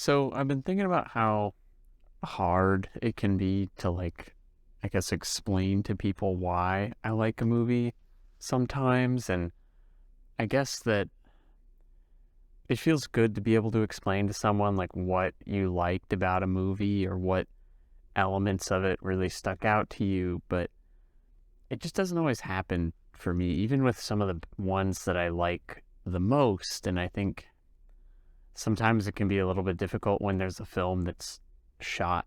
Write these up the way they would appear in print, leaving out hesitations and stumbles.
So I've been thinking about how hard it can be to I guess explain to people why I like a movie sometimes. And I guess that it feels good to be able to explain to someone like what you liked about a movie or what elements of it really stuck out to you. But it just doesn't always happen for me, even with some of the ones that I like the most. And I think sometimes it can be a little bit difficult when there's a film that's shot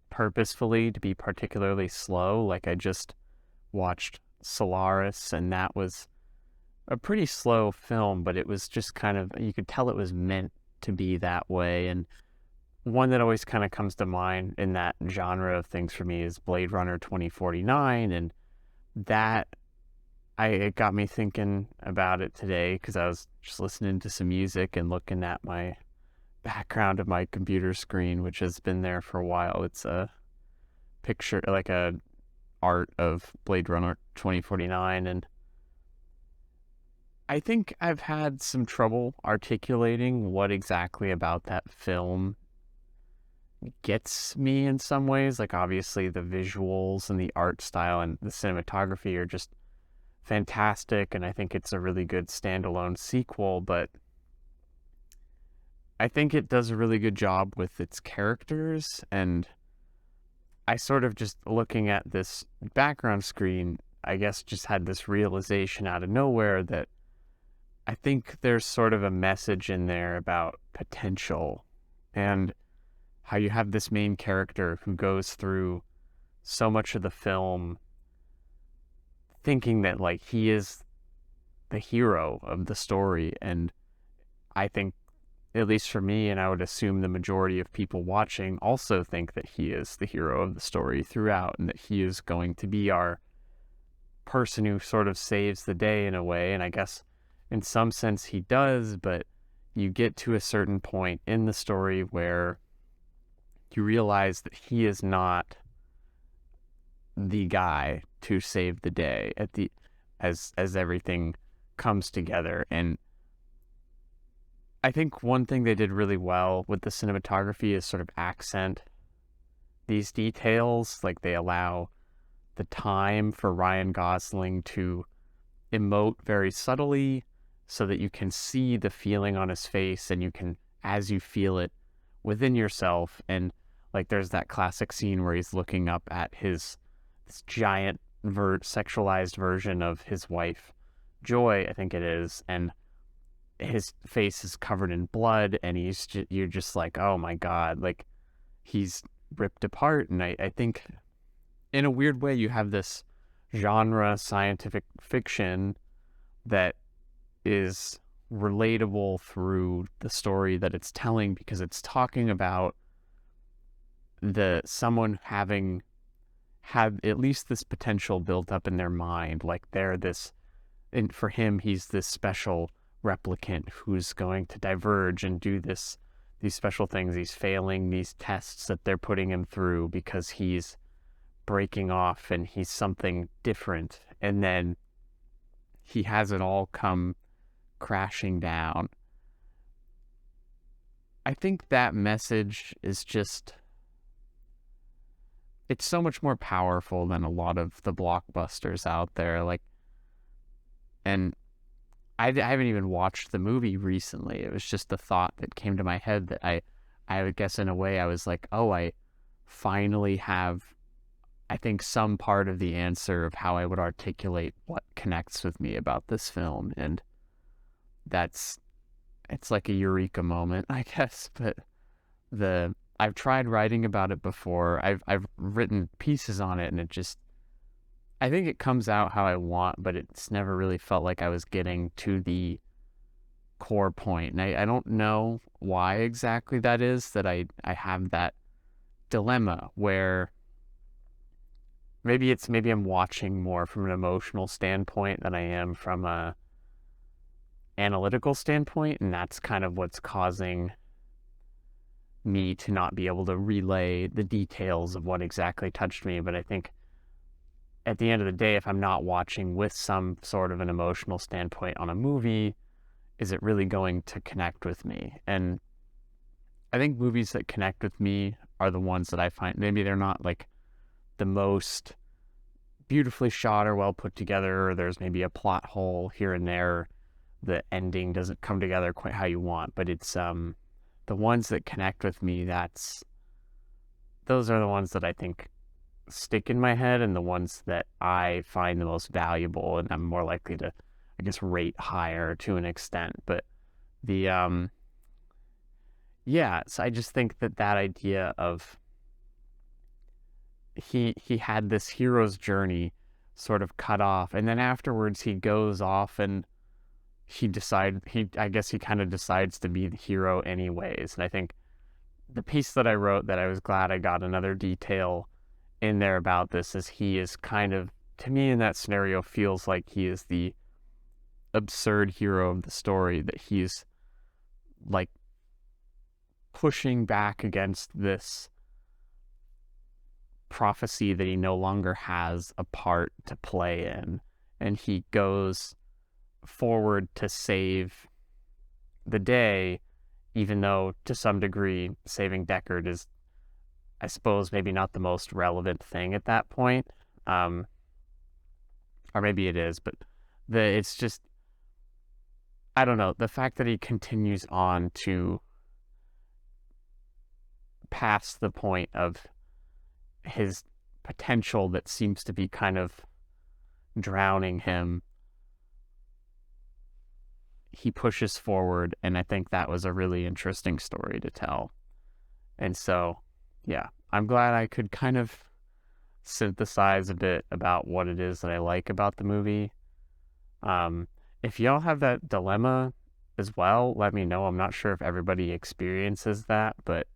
purposefully to be particularly slow. Like I just watched Solaris, and that was a pretty slow film, but it was just kind of, you could tell it was meant to be that way. And one that always kind of comes to mind in that genre of things for me is Blade Runner 2049. And that, it got me thinking about it today because I was just listening to some music and looking at my background of my computer screen, which has been there for a while. It's a picture, like a art of Blade Runner 2049. And I think I've had some trouble articulating what exactly about that film gets me in some ways. Like, obviously, the visuals and the art style and the cinematography are just fantastic. And I think it's a really good standalone sequel. But I think it does a really good job with its characters. And I sort of just looking at this background screen, I guess just had this realization out of nowhere that I think there's sort of a message in there about potential and how you have this main character who goes through so much of the film thinking that like he is the hero of the story. And I think, at least for me, and I would assume the majority of people watching also think that he is the hero of the story throughout and that he is going to be our person who sort of saves the day in a way. And I guess in some sense he does, but you get to a certain point in the story where you realize that he is not the guy to save the day at the as everything comes together. And I think one thing they did really well with the cinematography is sort of accent these details. Like they allow the time for Ryan Gosling to emote very subtly so that you can see the feeling on his face and you can, as you feel it within yourself. And like there's that classic scene where he's looking up at this giant sexualized version of his wife, Joy, I think it is. And his face is covered in blood and you're just like, oh my God, like he's ripped apart. And I think in a weird way, you have this genre scientific fiction that is relatable through the story that it's telling because it's talking about someone having had at least this potential built up in their mind. Like they're this, and for him, he's this special replicant who's going to diverge and do these special things. He's failing these tests that they're putting him through because he's breaking off and he's something different. And then he has it all come crashing down. I think that message is just, it's so much more powerful than a lot of the blockbusters out there. Like, and I haven't even watched the movie recently. It was just the thought that came to my head that I would guess in a way I was like, oh, I finally have, I think, some part of the answer of how I would articulate what connects with me about this film. And it's like a eureka moment, I guess. But I've tried writing about it before. I've written pieces on it, and it just, I think it comes out how I want, but it's never really felt like I was getting to the core point. And I don't know why exactly that is, that I have that dilemma where maybe I'm watching more from an emotional standpoint than I am from a analytical standpoint, and that's kind of what's causing me to not be able to relay the details of what exactly touched me. But I think at the end of the day, if I'm not watching with some sort of an emotional standpoint on a movie, is it really going to connect with me? And I think movies that connect with me are the ones that I find maybe they're not like the most beautifully shot or well put together, or there's maybe a plot hole here and there. The ending doesn't come together quite how you want, but it's the ones that connect with me, those are the ones that I think stick in my head, and the ones that I find the most valuable and I'm more likely to, I guess, rate higher to an extent. But the yeah, so I just think that idea of he had this hero's journey sort of cut off, and then afterwards he goes off and I guess he kind of decides to be the hero anyways. And I think the piece that I wrote that I was glad I got another detail in there about this is he is kind of, to me in that scenario, feels like he is the absurd hero of the story, that he's like pushing back against this prophecy that he no longer has a part to play in, and he goes forward to save the day, even though to some degree saving Deckard is, I suppose, maybe not the most relevant thing at that point, or maybe it is, but it's just, I don't know, the fact that he continues on to past the point of his potential that seems to be kind of drowning him, he pushes forward, and I think that was a really interesting story to tell. And so, yeah, I'm glad I could kind of synthesize a bit about what it is that I like about the movie. If y'all have that dilemma as well, let me know. I'm not sure if everybody experiences that, but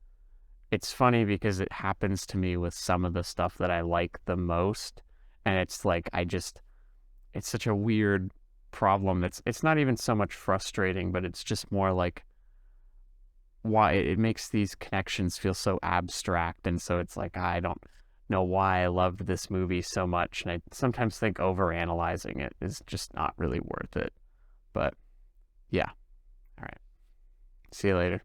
it's funny because it happens to me with some of the stuff that I like the most. And it's like, it's such a weird problem. It's not even so much frustrating, but it's just more like why it makes these connections feel so abstract. And so it's like, I don't know why I loved this movie so much. And I sometimes think overanalyzing it is just not really worth it. But yeah. All right. See you later.